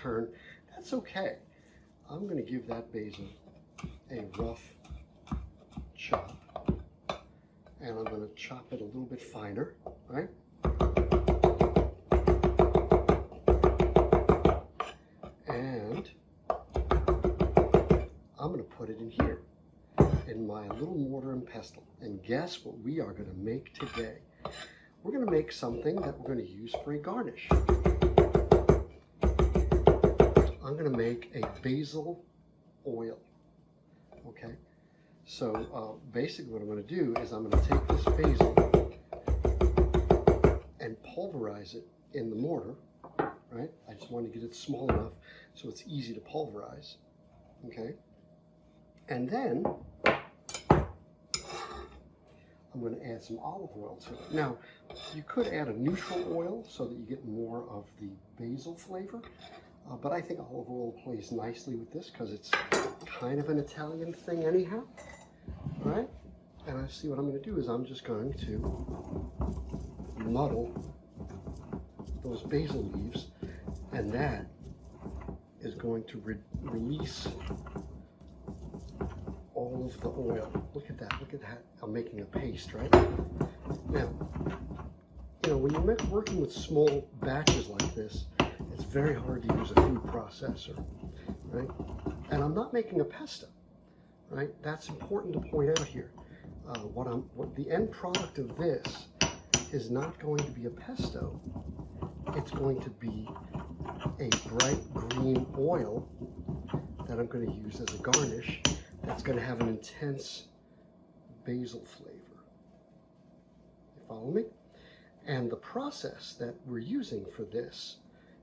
turn. That's okay. I'm going to give that basil a rough chop, and I'm going to chop it a little bit finer, right? And I'm going to put it in here, in my little mortar and pestle. And guess what we are going to make today? We're going to make something that we're going to use for a garnish. I'm going to make a basil oil, okay? So basically what I'm going to do is I'm going to take this basil and pulverize it in the mortar, right? I just want to get it small enough so it's easy to pulverize, okay? And then I'm going to add some olive oil to it. Now, you could add a neutral oil so that you get more of the basil flavor, but I think olive oil plays nicely with this because it's kind of an Italian thing anyhow, all right? And I see what I'm going to do is I'm just going to muddle those basil leaves, and that is going to release all of the oil. Look at that, look at that. I'm making a paste, right? Now, you know, when you're working with small batches like this, it's very hard to use a food processor, right? And I'm not making a pesto, right? That's important to point out here. What the end product of this is not going to be a pesto. It's going to be a bright green oil that I'm going to use as a garnish. That's going to have an intense basil flavor. You follow me? And the process that we're using for this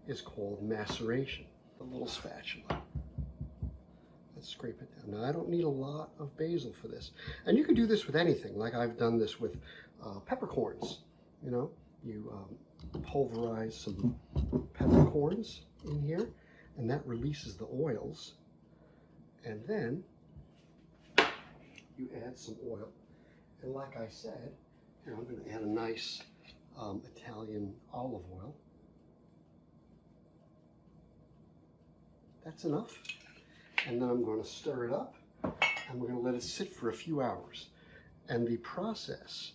is called maceration. A little spatula. Let's scrape it down. Now, I don't need a lot of basil for this. And you can do this with anything. Like I've done this with peppercorns. You know, you pulverize some peppercorns in here, and that releases the oils. And then you add some oil. And like I said, here I'm going to add a nice Italian olive oil. That's enough. And then I'm going to stir it up, and we're going to let it sit for a few hours. And the process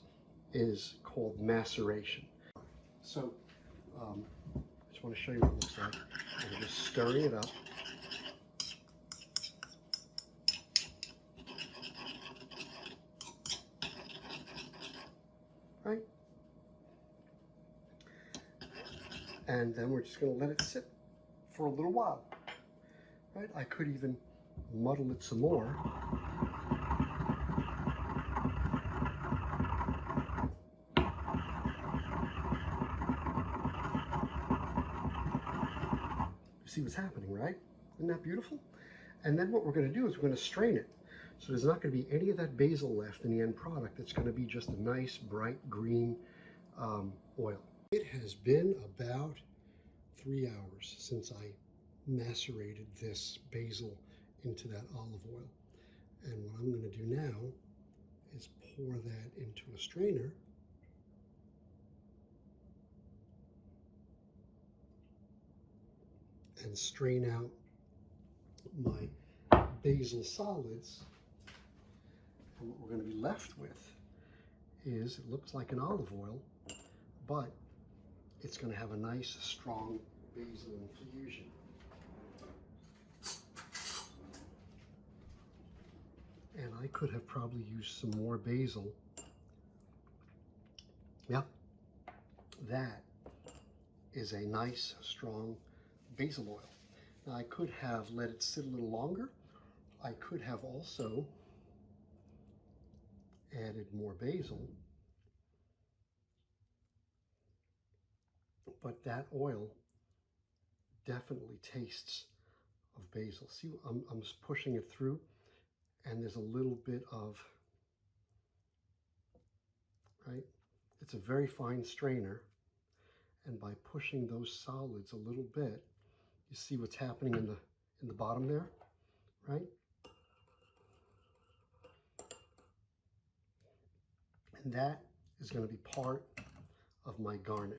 is called maceration. So I just want to show you what it looks like. I'm just stirring it up. Right? And then we're just going to let it sit for a little while. Right? I could even muddle it some more. You see what's happening, right? Isn't that beautiful? And then what we're going to do is we're going to strain it. So there's not going to be any of that basil left in the end product. It's going to be just a nice bright green oil. It has been about 3 hours since I macerated this basil into that olive oil. And what I'm going to do now is pour that into a strainer. And strain out my basil solids. And what we're going to be left with is, it looks like an olive oil, but it's going to have a nice, strong basil infusion. And I could have probably used some more basil. Yep, that is a nice, strong basil oil. Now, I could have let it sit a little longer. I could have also added more basil, but that oil definitely tastes of basil. See, I'm just pushing it through, and there's a little bit of, right? It's a very fine strainer, and by pushing those solids a little bit, you see what's happening in the bottom there, right? And that is going to be part of my garnish.